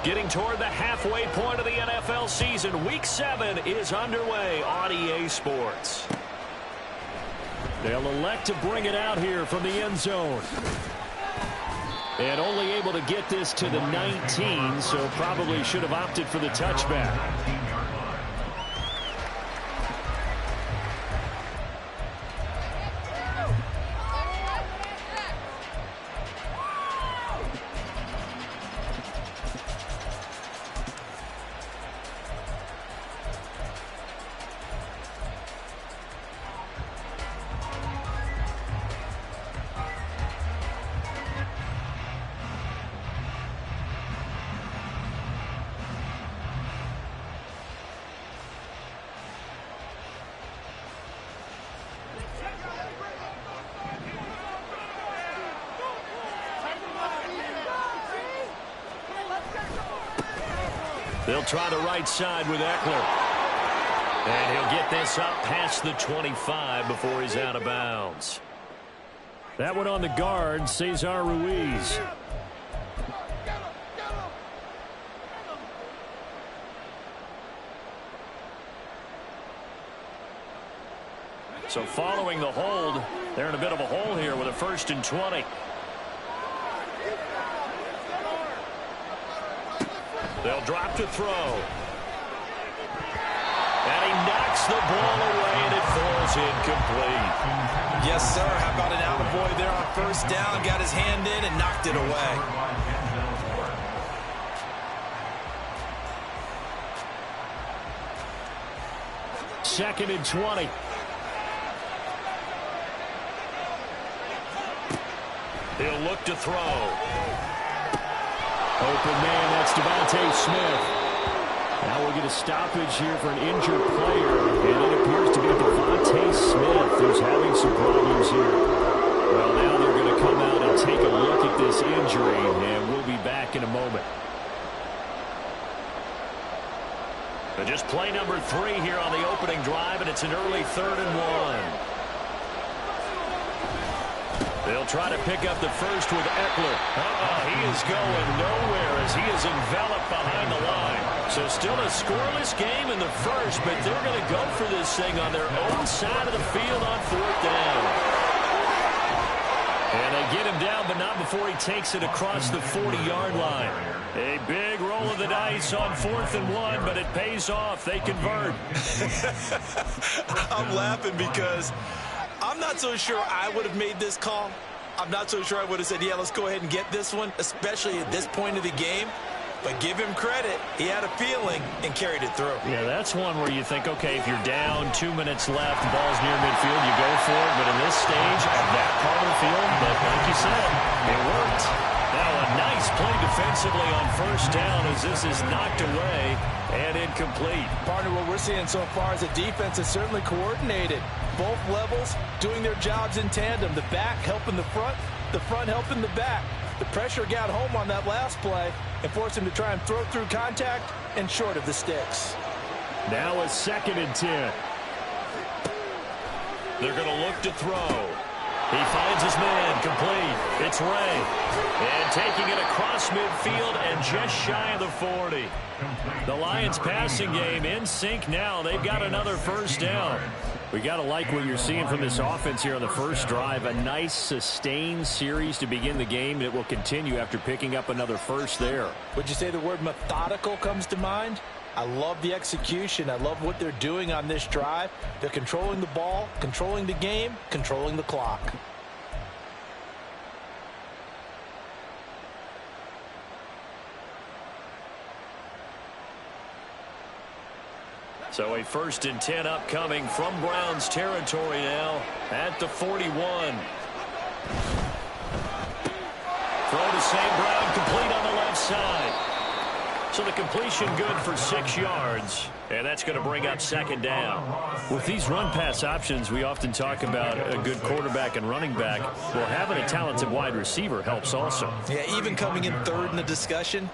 Getting toward the halfway point of the NFL season. Week 7 is underway on EA Sports. They'll elect to bring it out here from the end zone. And only able to get this to the 19, so probably should have opted for the touchback. They'll try the right side with Eckler. And he'll get this up past the 25 before he's out of bounds. That one on the guard, Cesar Ruiz. So following the hold, they're in a bit of a hole here with a 1st and 20. They'll drop to throw. And he knocks the ball away, and it falls incomplete. Yes, sir. How about an attaboy there on 1st down? Got his hand in and knocked it away. Second and 20. He'll look to throw. Open man, that's Devontae Smith. Now we'll get a stoppage here for an injured player, and it appears to be Devontae Smith who's having some problems here. Well, now they're going to come out and take a look at this injury, and we'll be back in a moment. But just play number 3 here on the opening drive, and it's an early 3rd and 1. They'll try to pick up the first with Eckler. He is going nowhere as he is enveloped behind the line. So still a scoreless game in the first, but they're going to go for this thing on their own side of the field on 4th down. And they get him down, but not before he takes it across the 40-yard line. A big roll of the dice on 4th and 1, but it pays off. They convert. I'm laughing because I'm not so sure I would have made this call. I'm not so sure I would have said, yeah, let's go ahead and get this one, especially at this point of the game. But give him credit. He had a feeling and carried it through. Yeah, that's one where you think, okay, if you're down, 2 minutes left, the ball's near midfield, you go for it. But in this stage, at that part of the field, but like you said, it worked. Now a nice play defensively on 1st down as this is knocked away and incomplete. Partner, what we're seeing so far is the defense is certainly coordinated. Both levels doing their jobs in tandem. The back helping the front helping the back. The pressure got home on that last play and forced him to try and throw through contact and short of the sticks. Now a 2nd and 10. They're going to look to throw. He finds his man, complete. It's Ray. And taking it across midfield and just shy of the 40. The Lions passing game in sync now. They've got another 1st down. We got to like what you're seeing from this offense here on the first drive. A nice sustained series to begin the game. It will continue after picking up another first there. Would you say the word methodical comes to mind? I love the execution. I love what they're doing on this drive. They're controlling the ball, controlling the game, controlling the clock. So a 1st and 10 upcoming from Browns territory now at the 41. Throw to St. Brown, complete on the left side. So the completion good for 6 yards, and that's going to bring up 2nd down. With these run-pass options, we often talk about a good quarterback and running back. Well, having a talented wide receiver helps also. Yeah, even coming in 3rd in the discussion,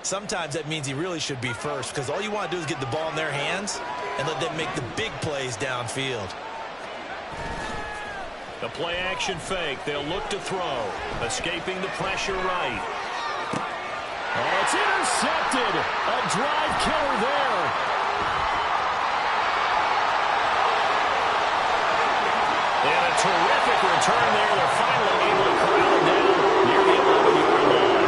sometimes that means he really should be first because all you want to do is get the ball in their hands and let them make the big plays downfield. The play-action fake. They'll look to throw. Escaping the pressure right. Oh, it's It's intercepted. A drive killer there. And a terrific return there. They're finally able to corral him down near the 11-yard line.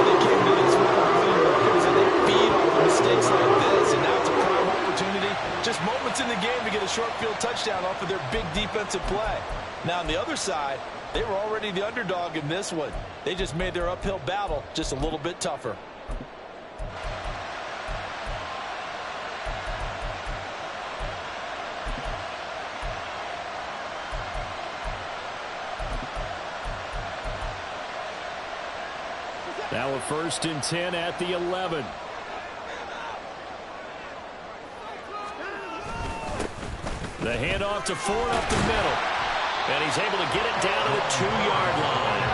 They can't do this with a winning record, so they feed off of mistakes like this, and now it's a prime opportunity. Just moments in the game to get a short field touchdown off of their big defensive play. Now on the other side, they were already the underdog in this one. They just made their uphill battle just a little bit tougher. Now a 1st and 10 at the 11. The handoff to Ford up the middle. And he's able to get it down to the 2-yard line.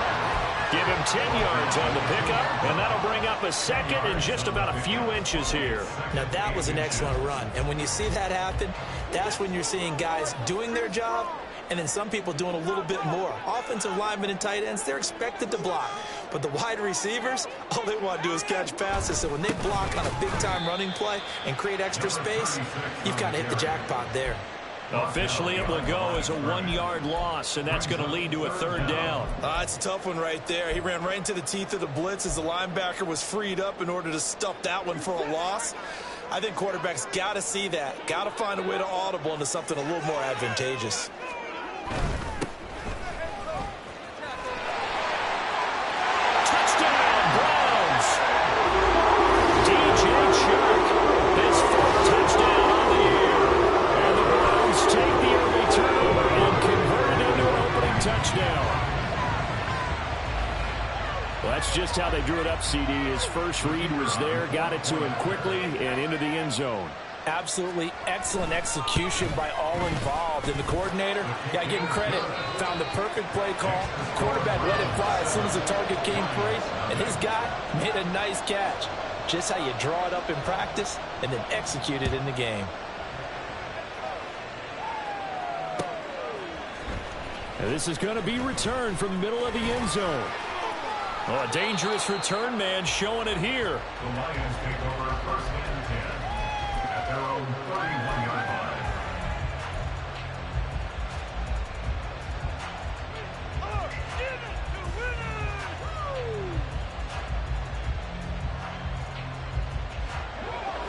Give him 10 yards on the pickup, and that'll bring up a second and just about a few inches here. Now that was an excellent run, and when you see that happen, that's when you're seeing guys doing their job and then some people doing a little bit more. Offensive linemen and tight ends, they're expected to block. But the wide receivers, all they want to do is catch passes. So when they block on a big-time running play and create extra space, you've kind of hit the jackpot there. Officially, it will go as a 1-yard loss, and that's going to lead to a 3rd down. It's a tough one right there. He ran right into the teeth of the blitz as the linebacker was freed up in order to stuff that one for a loss. I think quarterbacks got to see that, got to find a way to audible into something a little more advantageous. Touchdown, Browns! DJ Chark, his 4th touchdown on the year. And the Browns take the early turnover and convert it into an opening touchdown. Well, that's just how they drew it up, CD. His first read was there, got it to him quickly, and into the end zone. Absolutely excellent execution by all involved. And the coordinator, got to give him credit, found the perfect play call. Quarterback let it fly as soon as the target came free. And his guy made a nice catch. Just how you draw it up in practice and then execute it in the game. And this is going to be returned from the middle of the end zone. Oh, a dangerous return man showing it here. The Lions take over 1st and 10 at their own 31-yard line.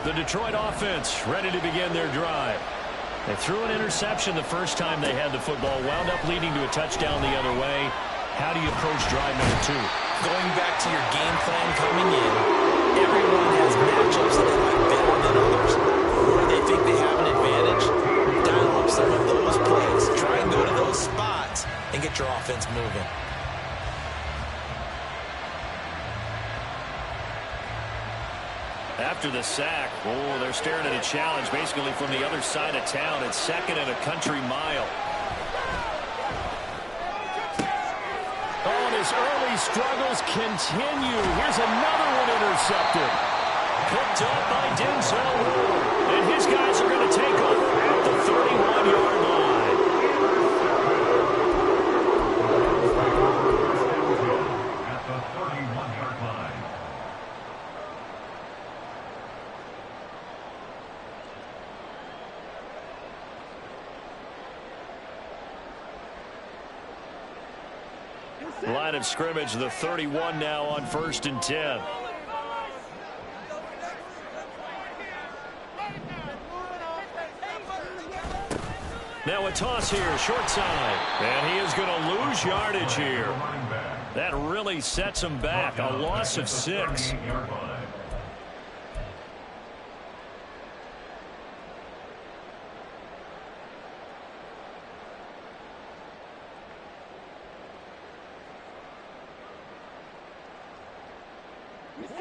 The Detroit offense ready to begin their drive. They threw an interception the first time they had the football, wound up leading to a touchdown the other way. How do you approach drive number 2? Going back to your game plan coming in, everyone has matchups that they like better than others, or they think they have an advantage. Dial up some of those plays. Try and go to those spots and get your offense moving. After the sack, they're staring at a challenge basically from the other side of town. It's 2nd and a country mile. Oh, and his early struggles continue. Here's another one intercepted. Picked up by Denzel Ward. And his guys are going to take over at the 31-yard line. At the 31-yard line. Line of scrimmage, the 31 now on 1st and 10. Now a toss here, short side. And he is going to lose yardage here. That really sets him back, a loss of 6.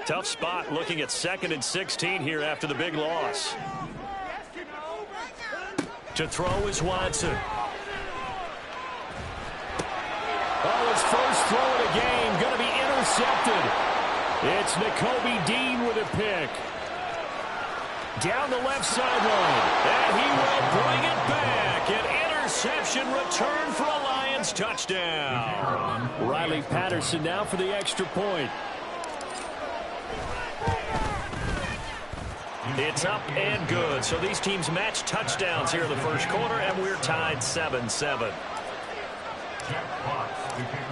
Tough spot looking at 2nd and 16 here after the big loss. To throw is Watson. Oh, his first throw of the game going to be intercepted. It's Nakobe Dean with a pick. Down the left sideline. And he will bring it back. An interception return for a Lions touchdown. Riley Patterson now for the extra point. It's up and good. So these teams match touchdowns here in the first quarter, and we're tied 7-7.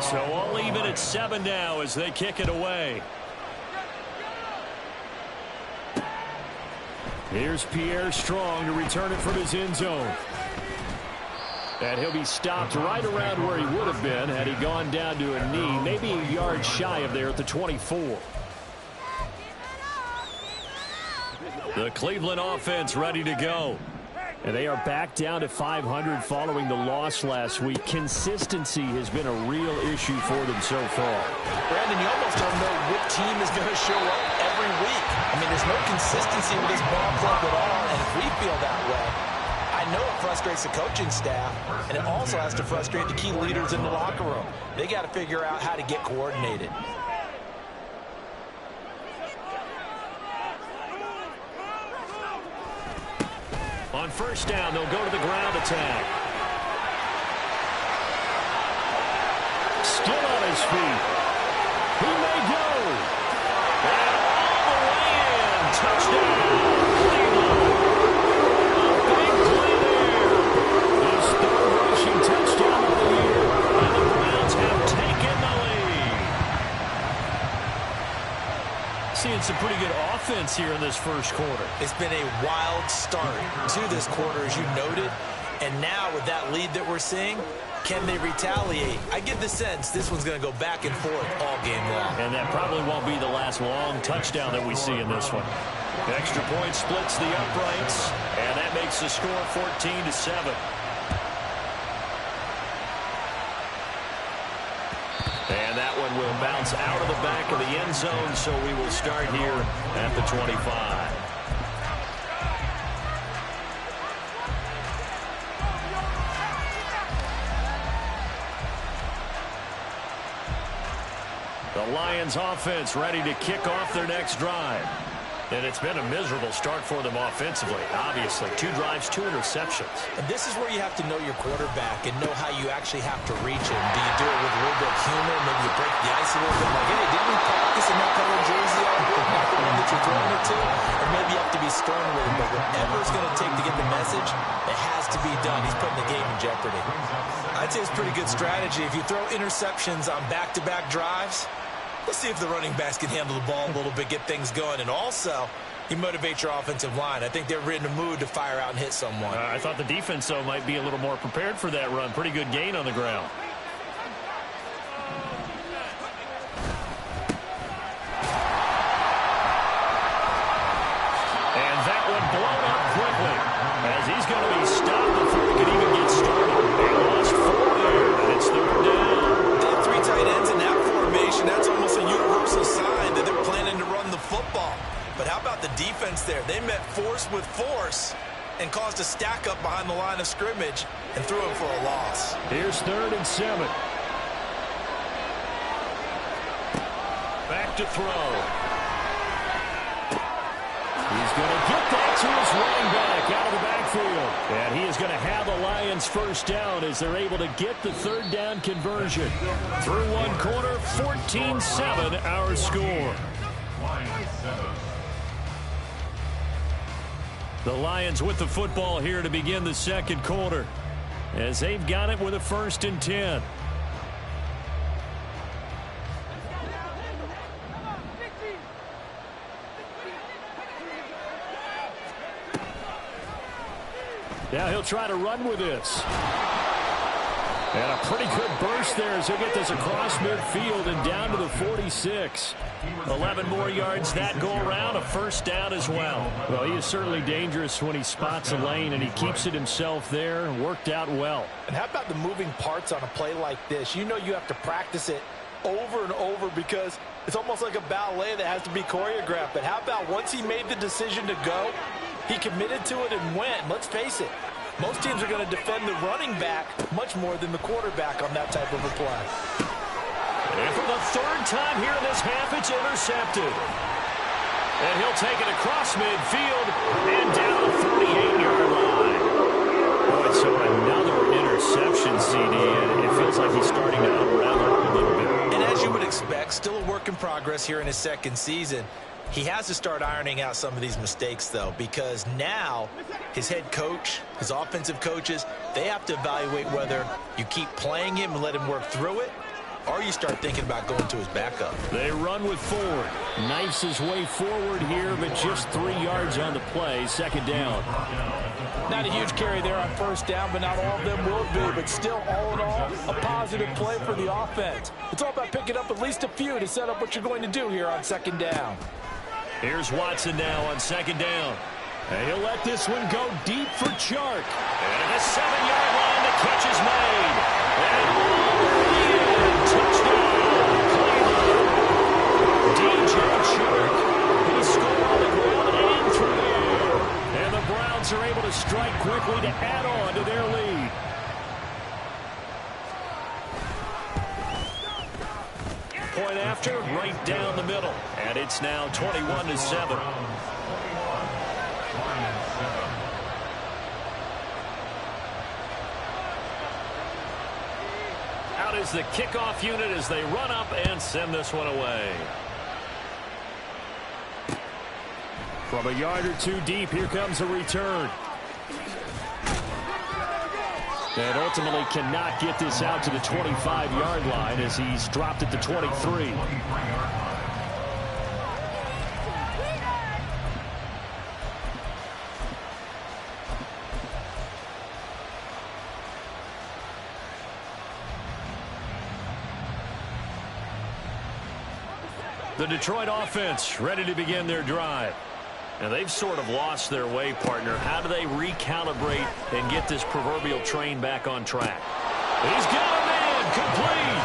So all even at 7 now as they kick it away. Here's Pierre Strong to return it from his end zone. And he'll be stopped right around where he would have been had he gone down to a knee, maybe a yard shy of there at the 24. The Cleveland offense ready to go. And they are back down to 500 following the loss last week. Consistency has been a real issue for them so far. Brandon, you almost don't know what team is going to show up every week. I mean, there's no consistency with this ball club at all, and if we feel that way, I know it frustrates the coaching staff, and it also has to frustrate the key leaders in the locker room. They got to figure out how to get coordinated. On first down, they'll go to the ground attack. Still on his feet. He may go. And all the way in. Touchdown, Cleveland. A big play there. His third rushing touchdown of the year. And the Browns have taken the lead. Seeing some pretty good offense here in this first quarter. It's been a wild start to this quarter, as you noted. And now with that lead that we're seeing, can they retaliate? I get the sense this one's going to go back and forth all game long. And that probably won't be the last long touchdown that we see in this one. The extra point splits the uprights, and that makes the score 14-7. And that one will bounce out of the back of the end zone, so we will start here at the 25. The Lions offense ready to kick off their next drive. And it's been a miserable start for them offensively, obviously. 2 drives, 2 interceptions. And this is where you have to know your quarterback and know how you actually have to reach him. Do you do it with a little bit of humor? Maybe you break the ice a little bit. Like, hey, didn't we practice in that color jersey on not the one that you're throwing it to? Or maybe you have to be stern with him. But whatever it's going to take to get the message, it has to be done. He's putting the game in jeopardy. I'd say it's a pretty good strategy. If you throw interceptions on back-to-back drives, let's see if the running backs can handle the ball a little bit, get things going. And also, you motivate your offensive line. I think they're in the mood to fire out and hit someone. I thought the defense, though, might be a little more prepared for that run. Pretty good gain on the ground. And that one blown up quickly as he's going to be stopped before he can even get started. They lost 4 there, and it's 3rd down. They have 3 tight ends in that formation. That's almost a universal sign that they're planning to run the football. But how about the defense there? They met force with force and caused a stack up behind the line of scrimmage and threw him for a loss. Here's 3rd and 7. Back to throw. He's going to get that to his running back out of the backfield. And he is going to have the Lions first down as they're able to get the 3rd down conversion. Through 1 quarter, 14-7 our score. The Lions with the football here to begin the 2nd quarter as they've got it with a 1st and 10. Now he'll try to run with this. And a pretty good burst there as he'll get this across midfield and down to the 46. 11 more yards that go around, a 1st down as well. Well, he is certainly dangerous when he spots a lane, and he keeps it himself there. Worked out well. And how about the moving parts on a play like this? You know you have to practice it over and over because it's almost like a ballet that has to be choreographed. But how about once he made the decision to go, he committed to it and went. Let's face it, most teams are going to defend the running back much more than the quarterback on that type of a play. And for the 3rd time here in this half, it's intercepted. And he'll take it across midfield and down the 38-yard line. Boy, so another interception, CD, and it feels like he's starting to unravel a little bit. And as you would expect, still a work in progress here in his 2nd season. He has to start ironing out some of these mistakes, though, because now his head coach, his offensive coaches, they have to evaluate whether you keep playing him and let him work through it, or you start thinking about going to his backup. They run with Ford. Knifes his way forward here, but just 3 yards on the play. Second down. Not a huge carry there on first down, but not all of them will be. But still, all in all, a positive play for the offense. It's all about picking up at least a few to set up what you're going to do here on second down. Here's Watson now on second down. And he'll let this one go deep for Chark. And a 7-yard line, the catch is made. And touchdown, Cleveland. DJ Chark. He scored on the ground and through the air. And the Browns are able to strike quickly to add on to their lead. Point after, right down the middle. And it's now 21-7. Out is the kickoff unit as they run up and send this one away. From a yard or two deep, here comes a return. And ultimately cannot get this out to the 25-yard line as he's dropped at the 23. The Detroit offense ready to begin their drive. And they've sort of lost their way, partner. How do they recalibrate and get this proverbial train back on track? He's got a man complete.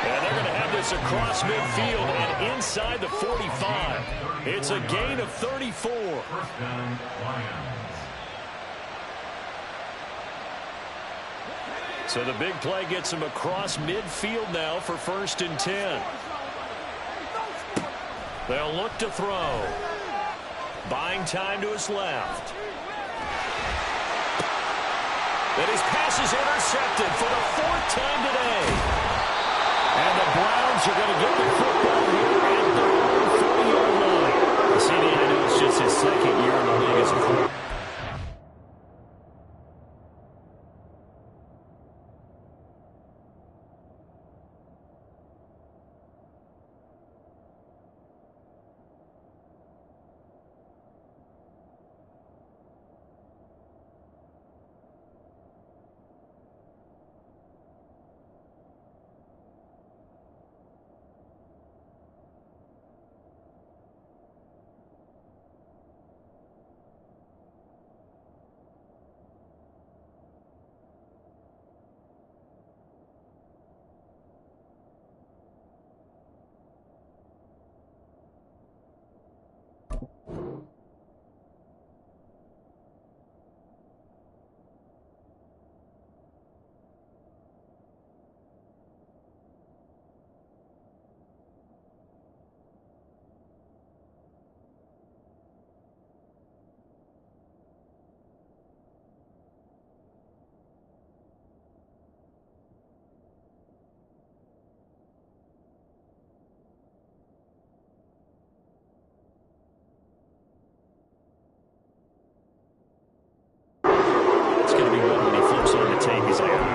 And they're going to have this across midfield and inside the 45. It's a gain of 34. First down, Lions. So the big play gets him across midfield now for 1st and 10. They'll look to throw. Buying time to his left. And his pass is intercepted for the 4th time today. And the Browns are going to get the football here at their own 40-yard line. CD, I know it's just his 2nd year in the league as a quarterback.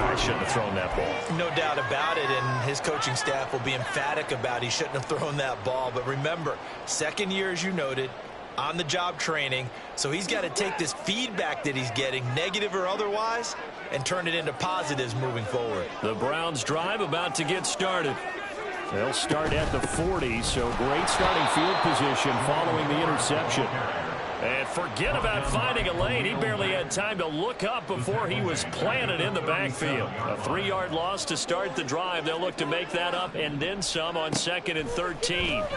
I shouldn't have thrown that ball. No doubt about it, and his coaching staff will be emphatic about he shouldn't have thrown that ball. But remember, 2nd year, as you noted, on-the-job training, so he's got to take this feedback that he's getting, negative or otherwise, and turn it into positives moving forward. The Browns drive about to get started. They'll start at the 40, so great starting field position following the interception. And forget about finding a lane. He barely had time to look up before he was planted in the backfield. A 3-yard loss to start the drive. They'll look to make that up and then some on 2nd and 13. Well,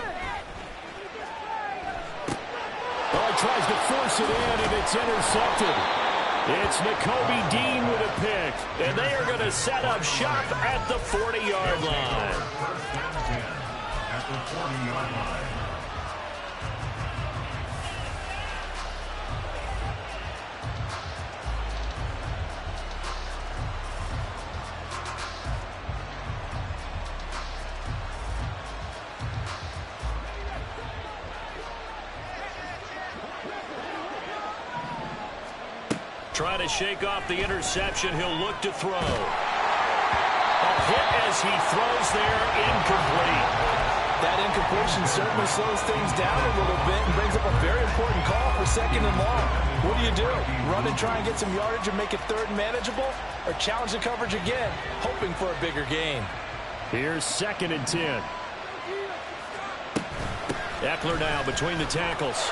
he tries to force it in, and it's intercepted. It's Nakobe Dean with a pick. And they are going to set up shop at the 40-yard line. First down 10 at the 40-yard line. Trying to shake off the interception. He'll look to throw. A hit as he throws there, incomplete. That incompletion certainly slows things down a little bit and brings up a very important call for 2nd and long. What do? Run and try and get some yardage and make it 3rd and manageable? Or challenge the coverage again, hoping for a bigger gain? Here's 2nd and 10. Eckler now between the tackles.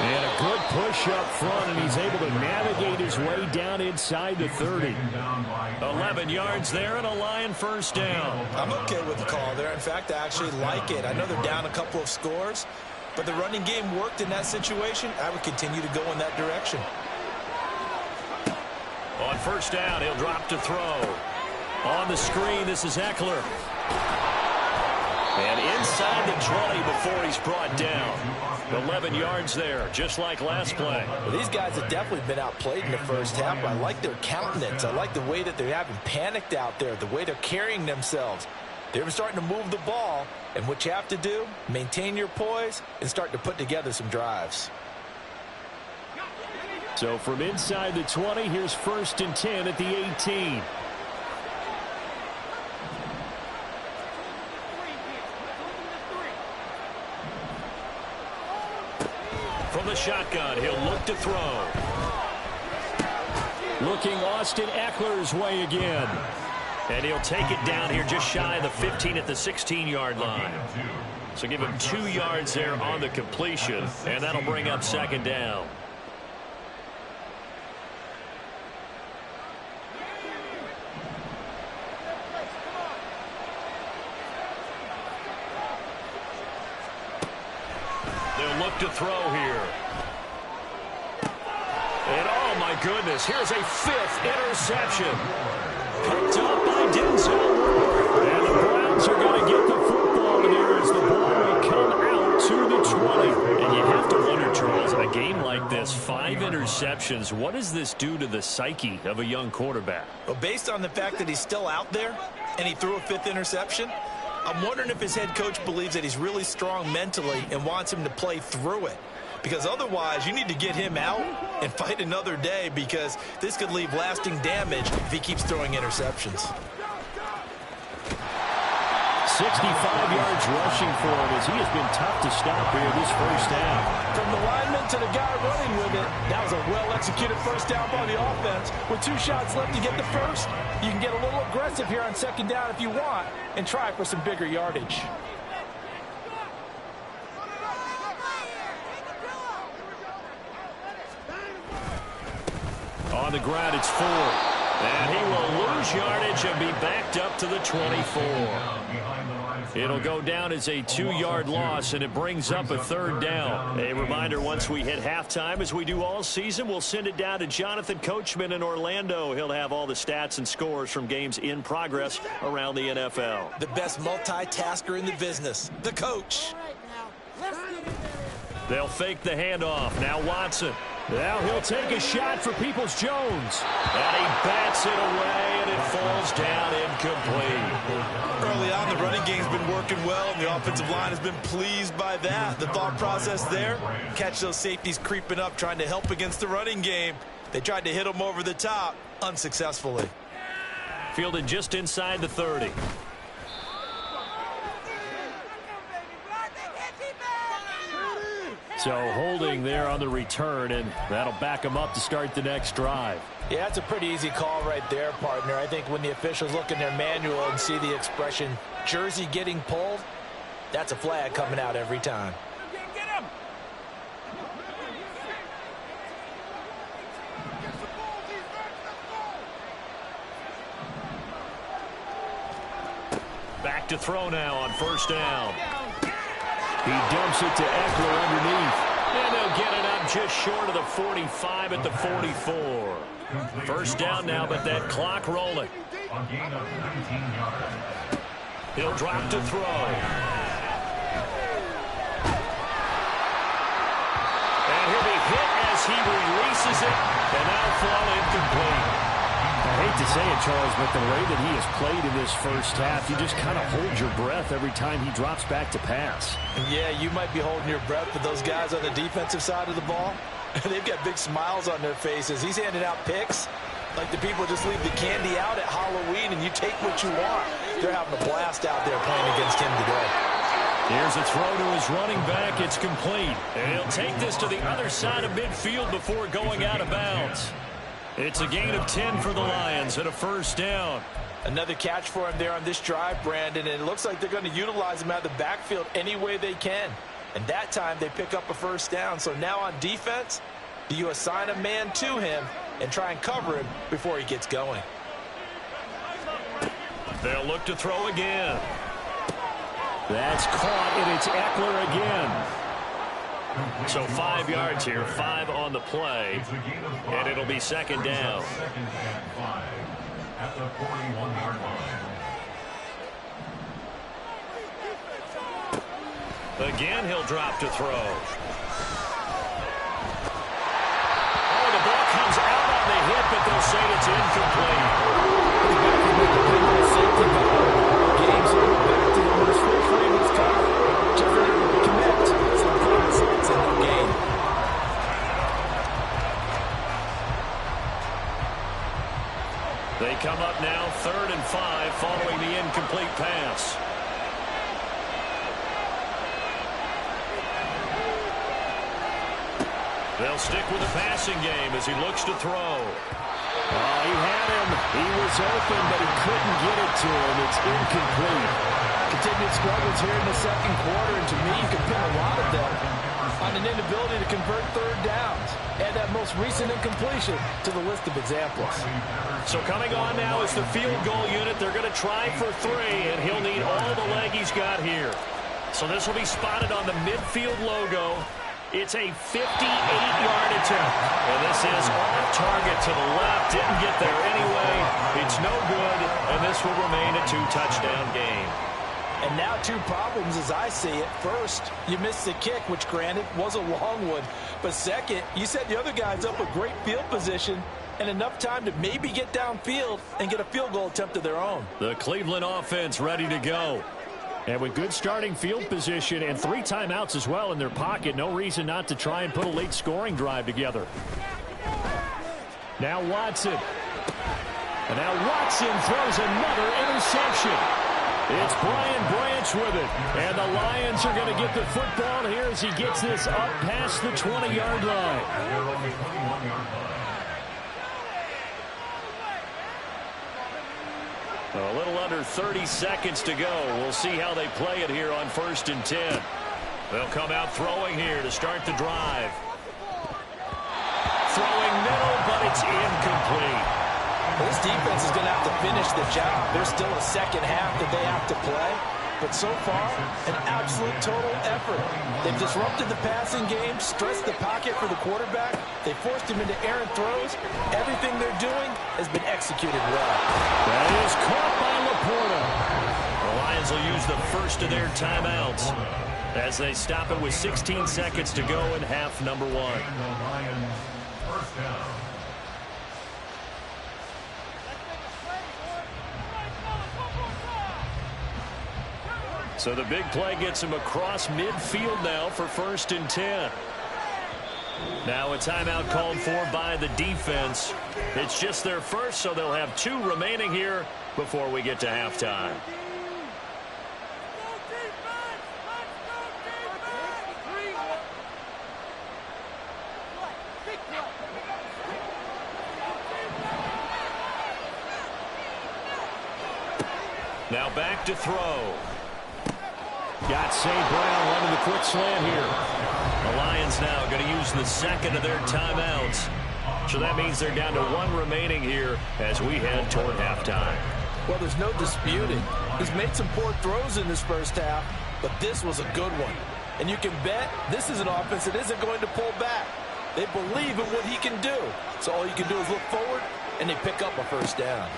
And a good push up front, and he's able to navigate his way down inside the 30. 11 yards there and a Lion first down. I'm okay with the call there. In fact, I actually like it. I know they're down a couple of scores, but the running game worked in that situation. I would continue to go in that direction. On first down, he'll drop to throw. On the screen, this is Eckler. And inside the 20 before he's brought down. 11 yards there, just like last play. Well, these guys have definitely been outplayed in the first half. I like their countenance. I like the way that they haven't panicked out there, the way they're carrying themselves. They're starting to move the ball, and what you have to do, maintain your poise and start to put together some drives. So from inside the 20, here's 1st and 10 at the 18. From the shotgun, he'll look to throw. Looking Austin Eckler's way again. And he'll take it down here just shy of the 15 at the 16-yard line. So give him 2 yards there on the completion, and that'll bring up 2nd down. They'll look to throw here. And oh my goodness, here's a 5th interception. Picked up by Denzel Ward. And the Browns are going to get the football in here as the ball will come out to the 20. And you have to wonder, Charles, in a game like this, 5 interceptions, what does this do to the psyche of a young quarterback? Well, based on the fact that he's still out there and he threw a 5th interception, I'm wondering if his head coach believes that he's really strong mentally and wants him to play through it. Because otherwise, you need to get him out and fight another day, because this could leave lasting damage if he keeps throwing interceptions. 65 yards rushing for him as he has been tough to stop here this first half. From the lineman to the guy running with it, that was a well-executed first down by the offense. With 2 shots left to get the first, you can get a little aggressive here on 2nd down if you want and try for some bigger yardage. On the ground, it's 4. And he will lose yardage and be backed up to the 24. It'll go down as a 2-yard loss, and it brings up a 3rd down. A reminder, once we hit halftime, as we do all season, we'll send it down to Jonathan Coachman in Orlando. He'll have all the stats and scores from games in progress around the NFL. The best multitasker in the business, the coach. They'll fake the handoff. Now Watson. Now he'll take a shot for Peoples-Jones. And he bats it away, and it falls down incomplete. Early on, the running game's been working well, and the offensive line has been pleased by that. The thought process there, catch those safeties creeping up, trying to help against the running game. They tried to hit them over the top, unsuccessfully. Fielded just inside the 30. So holding there on the return, and that'll back them up to start the next drive. Yeah, that's a pretty easy call right there, partner. I think when the officials look in their manual and see the expression, jersey getting pulled, that's a flag coming out every time. Get him! Back to throw now on first down. He dumps it to Eckler underneath. And they'll get it up just short of the 45 at the 44. First down now, but that clock rolling. A gain of 19 yards. He'll drop to throw. And he'll be hit as he releases it, and that'll fall incomplete. I hate to say it, Charles, but the way that he has played in this first half, you just kind of hold your breath every time he drops back to pass. Yeah, you might be holding your breath, but those guys on the defensive side of the ball, They've got big smiles on their faces. He's handing out picks like the people just leave the candy out at Halloween and you take what you want. They're having a blast out there playing against him today. Here's a throw to his running back. It's complete. And he'll take this to the other side of midfield before going out of bounds. It's a gain of 10 for the Lions and a first down. Another catch for him there on this drive, Brandon, and it looks like they're going to utilize him out of the backfield any way they can. And that time they pick up a first down. So now on defense, do you assign a man to him and try and cover him before he gets going? They'll look to throw again. That's caught, and it's Eckler again. So 5 yards here, 5 on the play, and it'll be second down. Second and 5 at the 41-yard line. Again, he'll drop to throw. Oh, the ball comes out on the hit, but they'll say it's incomplete. Games are back to him. His full frame was caught. Just able to connect. So it's in the game. They come up now 3rd and 5 following the incomplete pass. They'll stick with the passing game as he looks to throw. He had him. He was open, but he couldn't get it to him. It's incomplete. Continued struggles here in the second quarter, and to me, you can pin a lot of them on an inability to convert third downs. Add that most recent incompletion to the list of examples. So coming on now is the field goal unit. They're going to try for 3, and he'll need all the leg he's got here. So this will be spotted on the midfield logo. It's a 58-yard attempt. And this is off target to the left. Didn't get there anyway. It's no good, and this will remain a 2-touchdown game. And now 2 problems as I see it. First, you missed the kick, which granted was a long one. But second, you set the other guys up with great field position and enough time to maybe get downfield and get a field goal attempt of their own. The Cleveland offense ready to go. And with good starting field position and 3 timeouts as well in their pocket, no reason not to try and put a late scoring drive together. Now Watson. And now Watson throws another interception. It's Brian Branch with it. And the Lions are going to get the football here as he gets this up past the 20-yard line. They're on the 21-yard line. A little under 30 seconds to go. We'll see how they play it here on 1st and 10. They'll come out throwing here to start the drive. Throwing middle, but it's incomplete. This defense is going to have to finish the job. There's still a second half that they have to play. But so far, an absolute total effort. They've disrupted the passing game, stressed the pocket for the quarterback. They forced him into errant throws. Everything they're doing has been executed well. That is caught by Laporta. The Lions will use the first of their timeouts as they stop it with 16 seconds to go in half number 1. The Lions first down. So the big play gets him across midfield now for 1st and 10. Now a timeout called for by the defense. It's just their first, so they'll have 2 remaining here before we get to halftime. Now back to throw. Got St. Brown running the quick slant here. The Lions now going to use the second of their timeouts. So that means they're down to 1 remaining here as we head toward halftime. Well, there's no disputing. He's made some poor throws in this first half, but this was a good one. And you can bet this is an offense that isn't going to pull back. They believe in what he can do. So all you can do is look forward, and they pick up a first down.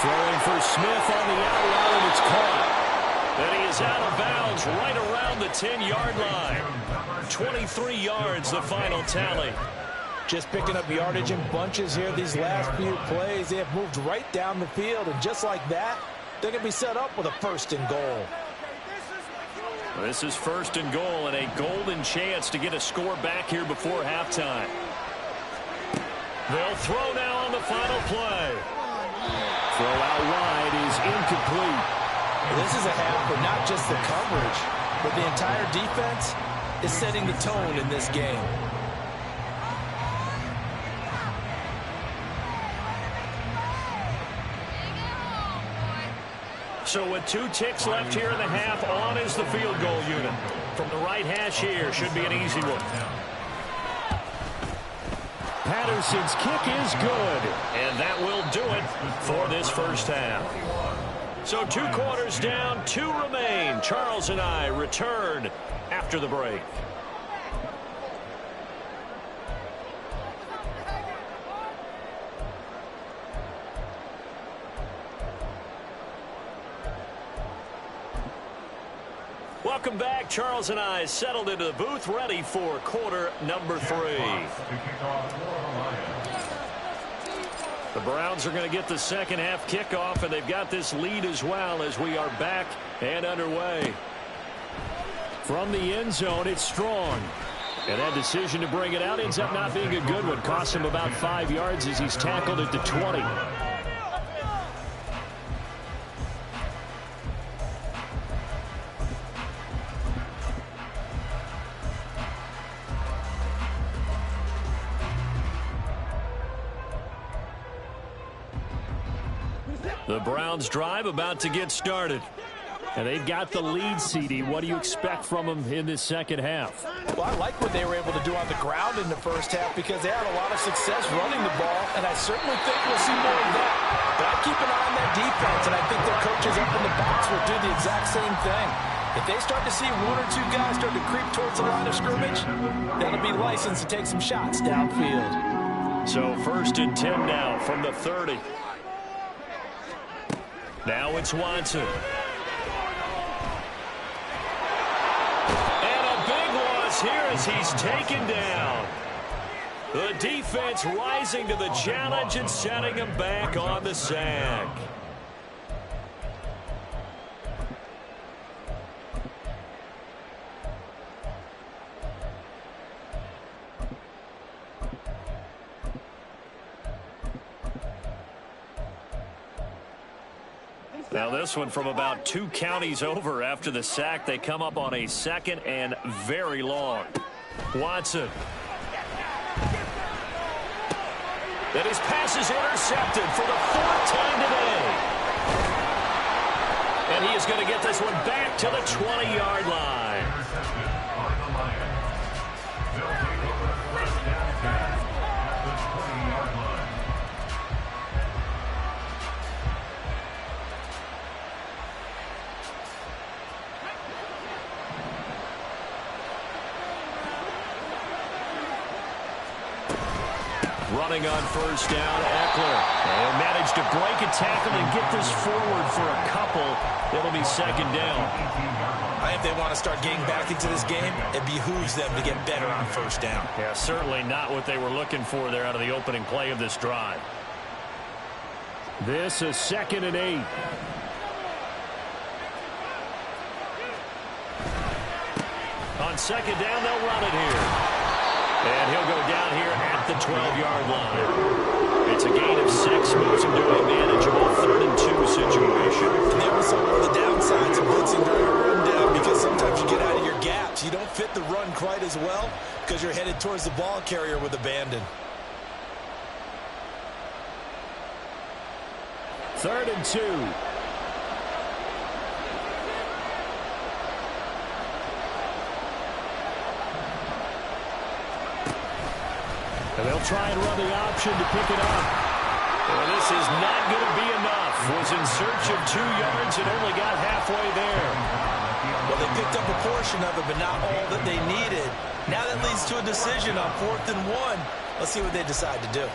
Throwing for Smith on the out route, and it's caught. And he is out of bounds right around the 10-yard line. 23 yards, the final tally. Just picking up yardage in bunches here these last few plays. They have moved right down the field, and just like that, they're going to be set up with a 1st and goal. This is 1st and goal and a golden chance to get a score back here before halftime. They'll throw now on the final play. Throw out wide is incomplete. This is a half where not just the coverage, but the entire defense is setting the tone in this game. So with 2 ticks left here in the half, on is the field goal unit. From the right hash here, should be an easy one. Patterson's kick is good. And that will do it for this first half. So 2 quarters down, 2 remain. Charles and I return after the break. Welcome back. Charles and I settled into the booth, ready for quarter number 3. The Browns are going to get the second half kickoff, and they've got this lead as well as we are back and underway. From the end zone, it's Strong. And that decision to bring it out ends up not being a good one. Costs him about 5 yards as he's tackled at the 20. The Browns drive about to get started. And they've got the lead, CD. What do you expect from them in this second half? Well, I like what they were able to do on the ground in the first half because they had a lot of success running the ball, and I certainly think we'll see more of that. But I keep an eye on that defense, and I think their coaches up in the box will do the exact same thing. If they start to see 1 or 2 guys start to creep towards the line of scrimmage, that'll be licensed to take some shots downfield. So 1st and 10 now from the 30. Now it's Watson. And a big loss here as he's taken down. The defense rising to the challenge and setting him back on the sack. Now this one from about 2 counties over after the sack. They come up on a 2nd and very long. Watson. That his pass is intercepted for the 4th time today. And he is going to get this one back to the 20-yard line. Running on 1st down, Eckler. They'll manage to break a tackle and get this forward for a couple. It'll be 2nd down. I think they want to start getting back into this game. It behooves them to get better on 1st down. Yeah, certainly not what they were looking for there out of the opening play of this drive. This is 2nd and 8. On 2nd down, they'll run it here. And he'll go down here at the 12-yard line. It's a gain of 6, moves him to a manageable 3rd and 2 situation. And there was some of the downsides of blitzing during a rundown because sometimes you get out of your gaps. You don't fit the run quite as well because you're headed towards the ball carrier with abandon. 3rd and 2. And they'll try and run the option to pick it up. Well, this is not going to be enough. Was in search of 2 yards and only got halfway there. Well, they picked up a portion of it, but not all that they needed. Now that leads to a decision on 4th and 1. Let's see what they decide to do.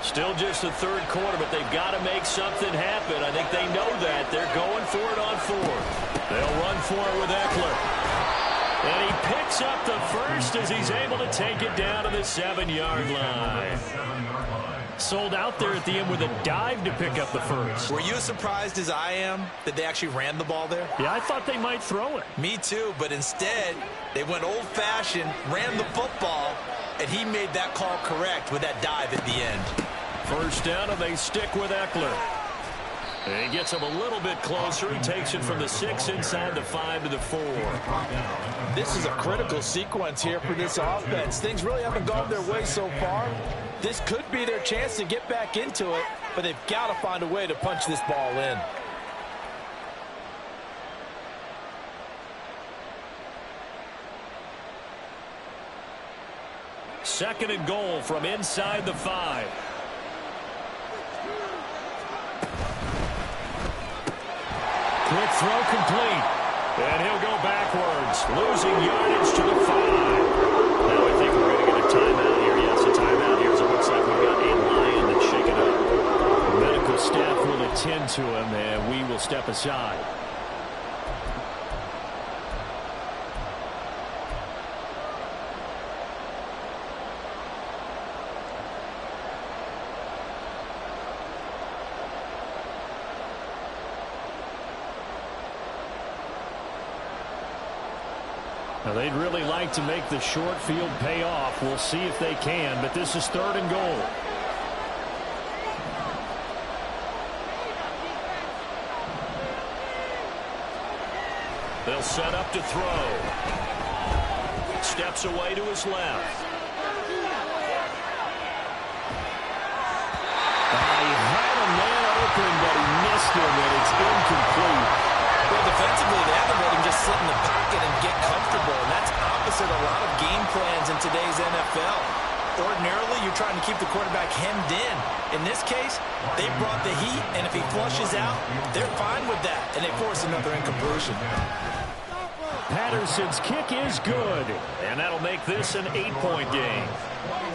Still just the 3rd quarter, but they've got to make something happen. I think they know that. They're going for it on 4th. They'll run for it with Eckler. And he picks picks up the first as he's able to take it down to the 7-yard line. Sold out there at the end with a dive to pick up the first. Were you as surprised as I am that they actually ran the ball there? Yeah, I thought they might throw it. Me too, but instead, they went old-fashioned, ran the football, and he made that call correct with that dive at the end. First down, and they stick with Eckler. And he gets him a little bit closer. He takes it from the 6 inside the 5 to the 4. This is a critical sequence here for this offense. Things really haven't gone their way so far. This could be their chance to get back into it, but they've got to find a way to punch this ball in. Second and goal from inside the 5. Quick throw complete. And he'll go backwards, losing yardage to the 5. Now I think we're going to get a timeout here. Yes, a timeout here. So it looks like we've got a Lion that's shaken up. The medical staff will attend to him, and we will step aside. Now, they'd really like to make the short field pay off. We'll see if they can, but this is third and goal. They'll set up to throw. Steps away to his left. He had a man open, but he missed him, and it's incomplete. Well, defensively, they haven't let him just sit in the pocket and get comfortable, and that's opposite a lot of game plans in today's NFL. Ordinarily, you're trying to keep the quarterback hemmed in. In this case, they brought the heat, and if he flushes out, they're fine with that, and they force another incompletion. Patterson's kick is good, and that'll make this an 8-point game.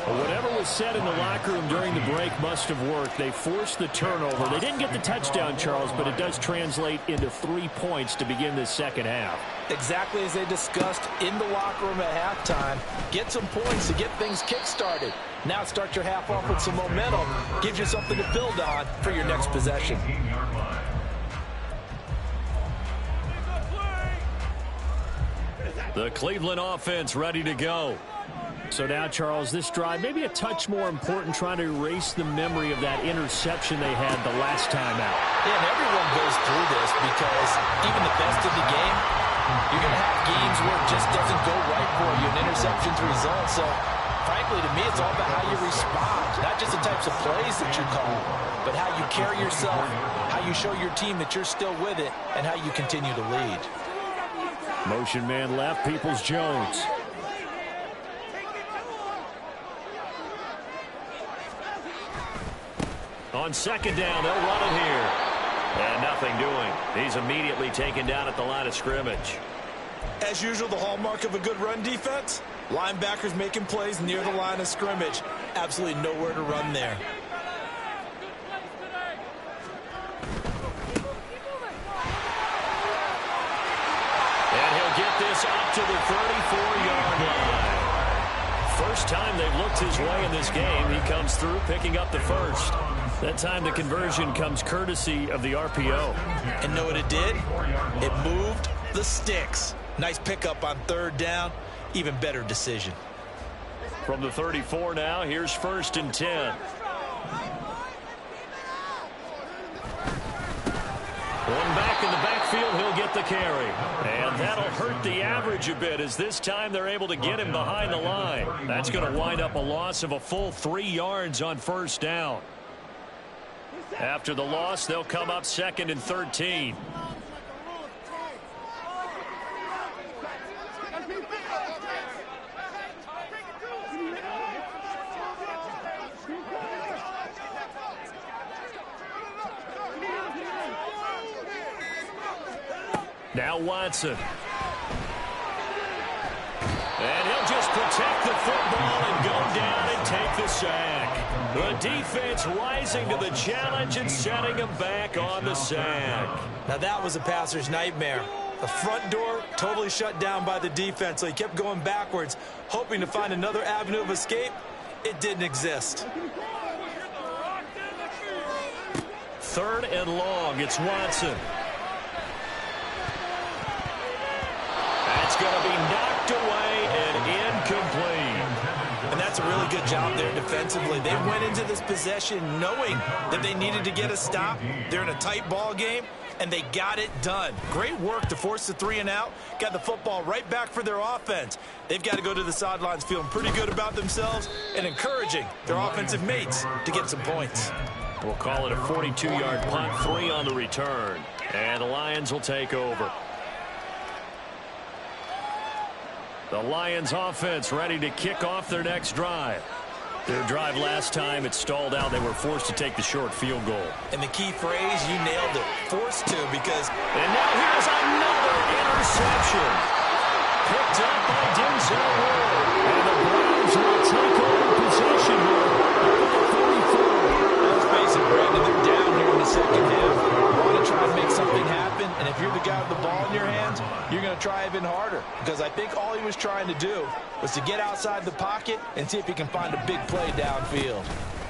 Well, whatever was said in the locker room during the break must have worked. They forced the turnover. They didn't get the touchdown, Charles, but it does translate into 3 points to begin this second half. Exactly as they discussed in the locker room at halftime. Get some points to get things kick-started. Now start your half off with some momentum. Gives you something to build on for your next possession. The Cleveland offense ready to go. So now, Charles, this drive maybe a touch more important, trying to erase the memory of that interception they had the last time out. Yeah, and everyone goes through this because even the best of the game, you're going to have games where it just doesn't go right for you, and interceptions result. So, frankly, to me, it's all about how you respond, not just the types of plays that you call, but how you carry yourself, how you show your team that you're still with it, and how you continue to lead. Motion man left, Peoples-Jones. On second down, they'll run it here. And nothing doing. He's immediately taken down at the line of scrimmage. As usual, the hallmark of a good run defense, linebackers making plays near the line of scrimmage. Absolutely nowhere to run there. And he'll get this up to the 34-yard line. First time they've looked his way in this game. He comes through picking up the first. That time the conversion comes courtesy of the RPO. And know what it did? It moved the sticks. Nice pickup on third down. Even better decision. From the 34 now, here's 1st and 10. One back in the backfield, he'll get the carry. And that'll hurt the average a bit as this time they're able to get him behind the line. That's going to wind up a loss of a full 3 yards on first down. After the loss, they'll come up 2nd and 13. Now Watson. And he'll just protect the football and go down and take the sack. The defense rising to the challenge and setting him back on the sack. Now that was a passer's nightmare. The front door totally shut down by the defense. So he kept going backwards, hoping to find another avenue of escape. It didn't exist. 3rd and long. It's Watson. That's going to be knocked away and incomplete. And that's a really good job there defensively. They went into this possession knowing that they needed to get a stop. They're in a tight ball game, and they got it done. Great work to force the 3 and out. Got the football right back for their offense. They've got to go to the sidelines feeling pretty good about themselves and encouraging their offensive mates to get some points. We'll call it a 42-yard punt, 3 on the return. And the Lions will take over. The Lions offense ready to kick off their next drive. Their drive last time, it stalled out. They were forced to take the short field goal. And the key phrase, you nailed it, forced to, because... And now here's another interception. Picked up by Denzel Ward. And the Browns will take over possession here. Let's face it, Brandon, they're down here in the second half. You want to try and make something happen, and if you're the guy with the ball in your hands, you're going to try even harder. Because I think all he was trying to do was to get outside the pocket and see if he can find a big play downfield.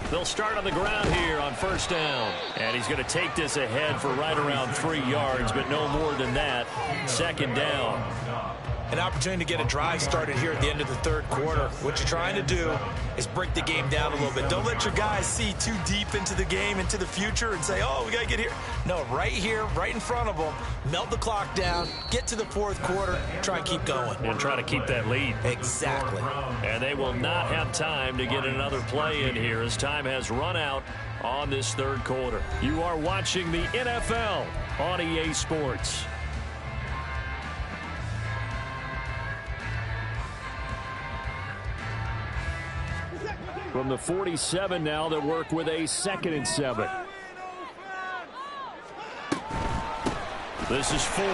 They'll start on the ground here on 1st down. And he's going to take this ahead for right around 3 yards, but no more than that. 2nd down. An opportunity to get a drive started here at the end of the 3rd quarter. What you're trying to do is break the game down a little bit. Don't let your guys see too deep into the game, into the future, and say, oh, we got to get here. No, right here, right in front of them, melt the clock down, get to the 4th quarter, try and keep going. And try to keep that lead. Exactly. And they will not have time to get another play in here as time has run out on this 3rd quarter. You are watching the NFL on EA Sports. From the 47 now, they work with a 2nd and 7. This is Ford.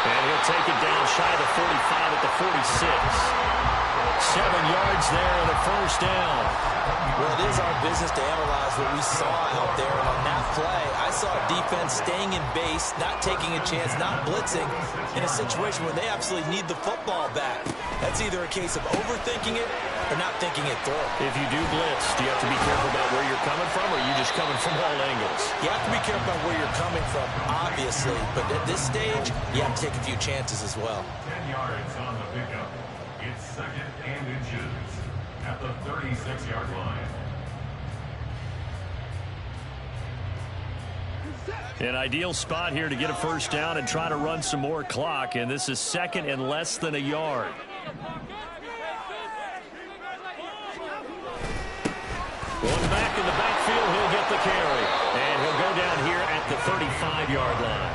And he'll take it down shy of the 45 at the 46. 7 yards there and a 1st down. Well, it is our business to analyze what we saw out there. And on that play, I saw defense staying in base, not taking a chance, not blitzing in a situation where they absolutely need the football back. That's either a case of overthinking it or not thinking it through. If you do blitz, do you have to be careful about where you're coming from, or are you just coming from all angles? You have to be careful about where you're coming from, obviously. But at this stage, you have to take a few chances as well. 10 yards on the pickup. It's 2nd and inches at the 36-yard line. An ideal spot here to get a 1st down and try to run some more clock, and this is 2nd and less than a yard. One back in the backfield, he'll get the carry, and he'll go down here at the 35-yard line.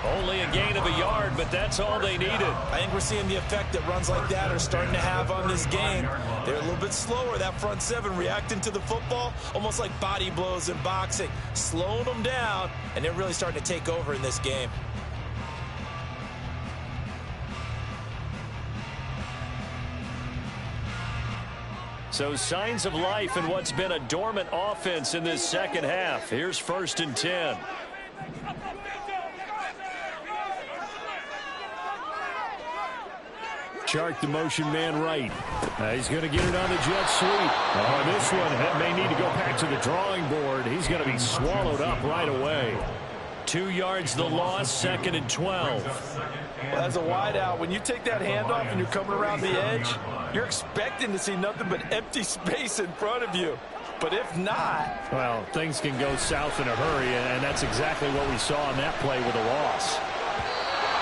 Only a gain of a yard, but that's all they needed. I think we're seeing the effect that runs like that are starting to have on this game. They're a little bit slower, that front 7, reacting to the football, almost like body blows in boxing, slowing them down, and they're really starting to take over in this game. So signs of life in what's been a dormant offense in this 2nd half. Here's 1st and 10. Chark the motion man right. He's going to get it on the jet sweep. This one may need to go back to the drawing board. He's going to be swallowed up right away. 2 yards the loss, 2nd and 12. Well, as a wideout, when you take that handoff and you're coming around the edge, you're expecting to see nothing but empty space in front of you. But if not... Well, things can go south in a hurry, and that's exactly what we saw on that play with a loss.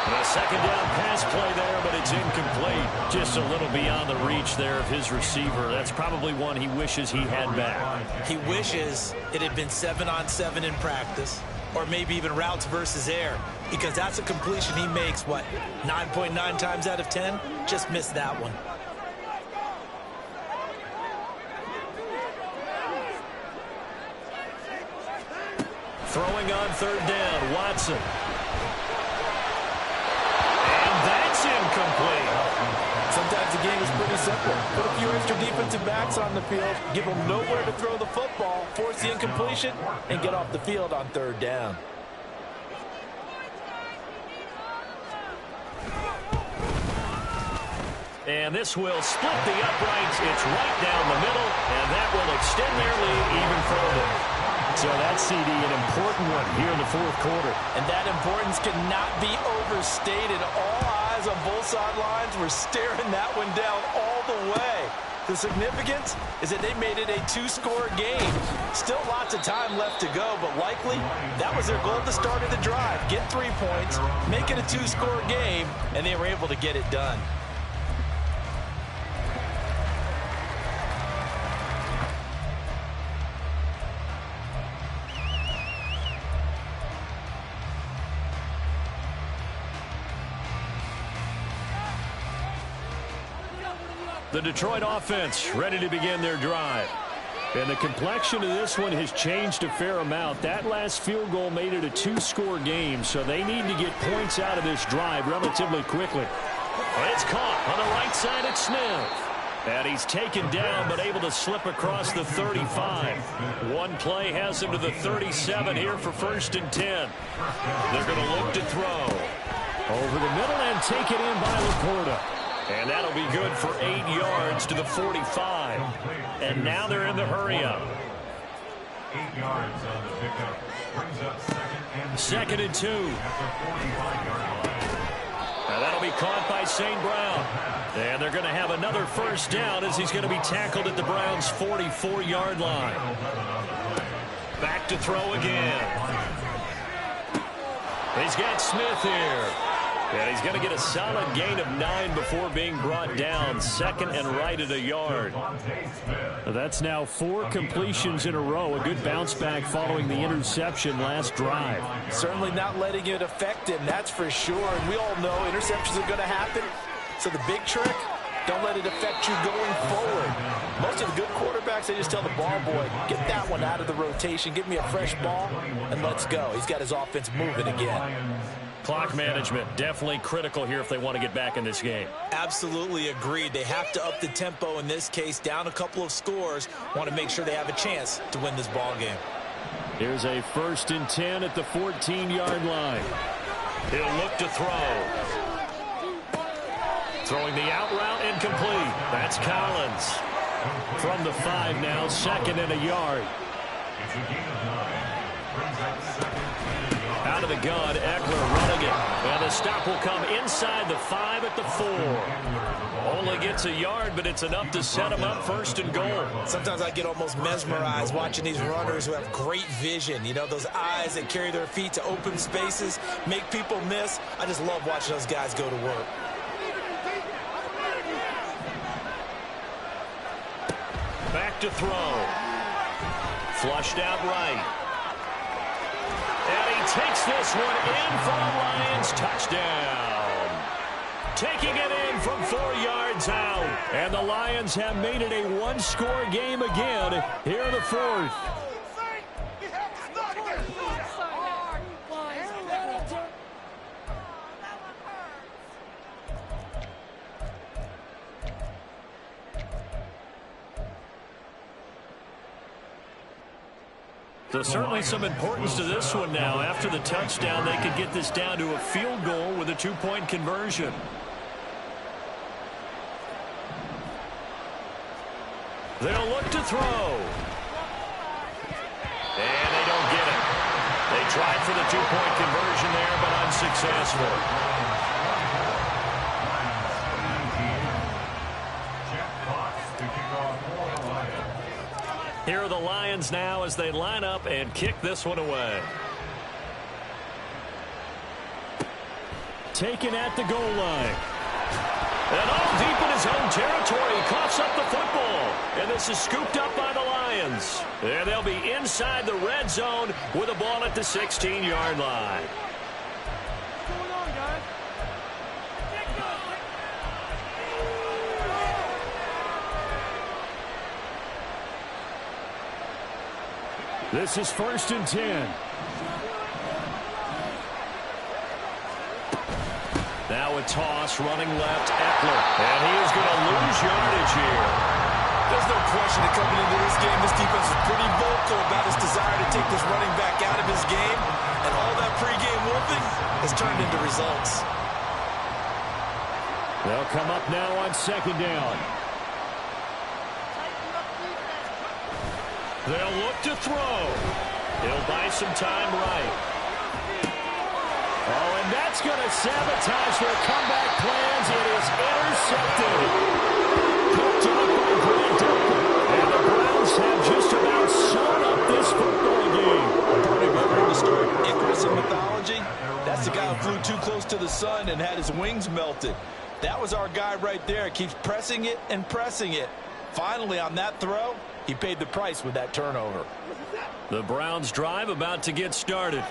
The 2nd down pass play there, but it's incomplete. Just a little beyond the reach there of his receiver. That's probably one he wishes he had back. He wishes it had been 7-on-7 in practice, or maybe even routes versus air, because that's a completion he makes, 9.9 times out of 10? Just missed that one. Throwing on 3rd down, Watson. Incomplete. Sometimes the game is pretty simple. Put a few extra defensive backs on the field, give them nowhere to throw the football, force the incompletion, and get off the field on 3rd down. And this will split the uprights. It's right down the middle, and that will extend their lead even further. So that CD, an important one here in the fourth quarter. And that importance cannot be overstated. All eyes on both sidelines were staring that one down all the way. The significance is that they made it a two-score game. Still lots of time left to go, but likely that was their goal at the start of the drive. Get 3 points, make it a two-score game, and they were able to get it done. The Detroit offense ready to begin their drive. And the complexion of this one has changed a fair amount. That last field goal made it a two-score game, so they need to get points out of this drive relatively quickly. It's caught on the right side at Smith. And he's taken down but able to slip across the 35. One play has him to the 37 here for 1st and 10. They're going to look to throw. Over the middle and take it in by Laporta. And that'll be good for 8 yards to the 45. And now they're in the hurry-up. 8 yards on the pickup. Brings up 2nd and 2. Now that'll be caught by St. Brown. And they're going to have another first down as he's going to be tackled at the Browns' 44-yard line. Back to throw again. He's got Smith here. And he's going to get a solid gain of 9 before being brought down. 2nd and right at a yard. That's now 4 completions in a row. A good bounce back following the interception last drive. Certainly not letting it affect him, that's for sure. And we all know interceptions are going to happen. So the big trick, don't let it affect you going forward. Most of the good quarterbacks, they just tell the ball boy, get that one out of the rotation, give me a fresh ball, and let's go. He's got his offense moving again. Clock management, definitely critical here if they want to get back in this game. Absolutely agreed. They have to up the tempo in this case, down a couple of scores. Want to make sure they have a chance to win this ball game. Here's a 1st and 10 at the 14-yard line. He'll look to throw. Throwing the out route incomplete. That's Collins. From the 5 now, 2nd and a yard. It's a gain of 9. Brings up 2nd. Out of the gun, Eckler running it. And the stop will come inside the 5 at the 4. Only gets a yard, but it's enough to set him up 1st and goal. Sometimes I get almost mesmerized watching these runners who have great vision. You know, those eyes that carry their feet to open spaces, make people miss. I just love watching those guys go to work. Back to throw. Flushed out right. And he takes this one in for a Lions touchdown. Taking it in from 4 yards out. And the Lions have made it a one-score game again here in the 4th. So certainly some importance to this one now. After the touchdown, they could get this down to a field goal with a 2-point conversion. They'll look to throw. And they don't get it. They tried for the 2-point conversion there, but unsuccessful. Here are the Lions now as they line up and kick this one away. Taken at the goal line. And all deep in his own territory, coughs up the football. And this is scooped up by the Lions. And they'll be inside the red zone with a ball at the 16-yard line. What's going on, guys? This is 1st and 10. Now a toss, running left, Eckler. And he is going to lose yardage here. There's no question that coming into this game, this defense is pretty vocal about its desire to take this running back out of his game. And all that pregame whooping has turned into results. They'll come up now on second down. They'll look to throw. He'll buy some time right. Oh, and that's going to sabotage their comeback plans. It is intercepted. Picked off by Grant Delpit. And the Browns have just about sewn up this football game. Have you ever heard the story of Icarus in mythology? That's the guy who flew too close to the sun and had his wings melted. That was our guy right there. Keeps pressing it and pressing it. Finally, on that throw, he paid the price with that turnover. The Browns drive about to get started.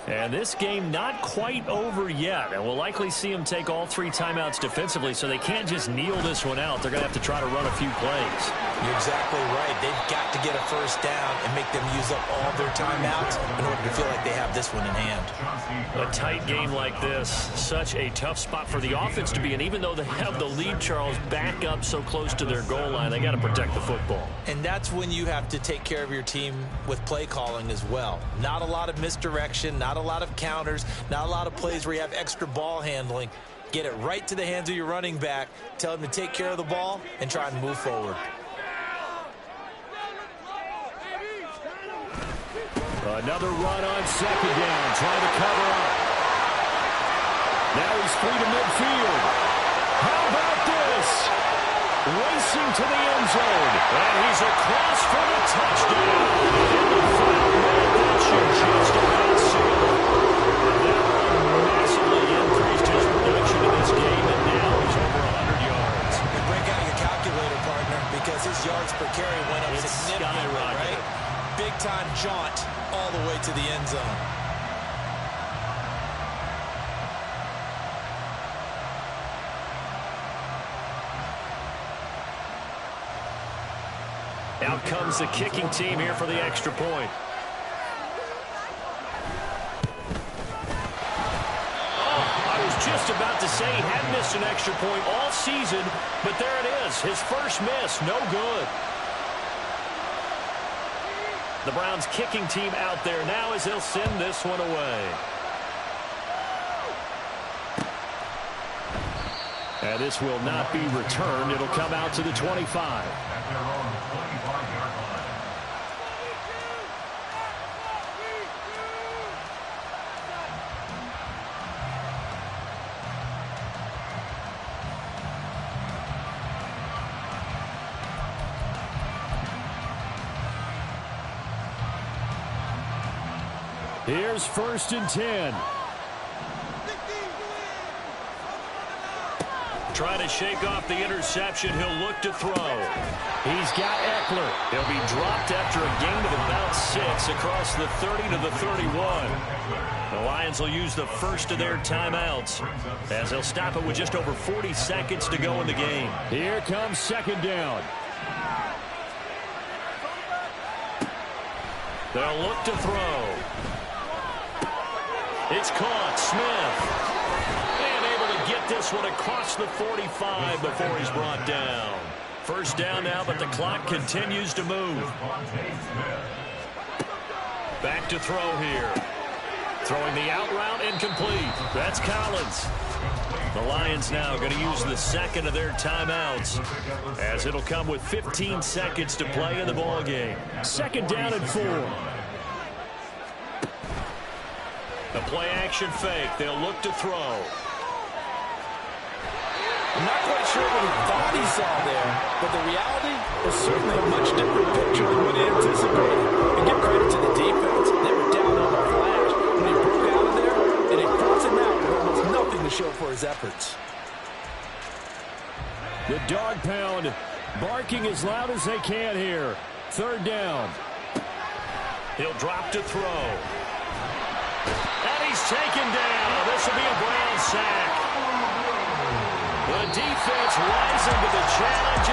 And this game not quite over yet. And we'll likely see them take all 3 timeouts defensively, so they can't just kneel this one out. They're going to have to try to run a few plays. You're exactly right. They've got to get a first down and make them use up all their timeouts in order to feel like they have this one in hand. A tight game like this, such a tough spot for the offense to be in. Even though they have the lead, Charles, back up so close to their goal line, they got to protect the football. And that's when you have to take care of your team with play calling as well. Not a lot of misdirection, not a lot of counters, not a lot of plays where you have extra ball handling. Get it right to the hands of your running back, tell him to take care of the ball, and try and move forward. Another run on second down, trying to cover up. Now he's free to midfield. How about this? Racing to the end zone. And he's across for the touchdown. And the final man, that should just about seal it. That run massively increased his production in this game, and now he's over 100 yards. And break out your calculator, partner, because his yards per carry went up significantly, right? Big-time jaunt all the way to the end zone. Out comes the kicking team here for the extra point. Oh, I was just about to say he had missed an extra point all season, but there it is. His first miss, no good. The Browns kicking team out there now as they'll send this one away. And this will not be returned. It'll come out to the 25. At their own 25-yard line. Here's 1st and 10. Trying to shake off the interception. He'll look to throw. He's got Eckler. He'll be dropped after a gain of about 6 across the 30 to the 31. The Lions will use the first of their timeouts as they'll stop it with just over 40 seconds to go in the game. Here comes second down. They'll look to throw. It's caught. Smith. And able to get this one across the 45 before he's brought down. First down now, but the clock continues to move. Back to throw here. Throwing the out route, incomplete. That's Collins. The Lions now going to use the second of their timeouts as it'll come with 15 seconds to play in the ballgame. Second down and 4. The play action fake. They'll look to throw. I'm not quite sure what he thought he saw there, but the reality is certainly a much different picture than what he anticipated. And give credit to the defense. They were down on the flash when he broke out of there, and he froze him out with almost nothing to show for his efforts. The dog pound barking as loud as they can here. Third down. He'll drop to throw. And he's taken down. This will be a Brown sack. The defense rising to the challenge.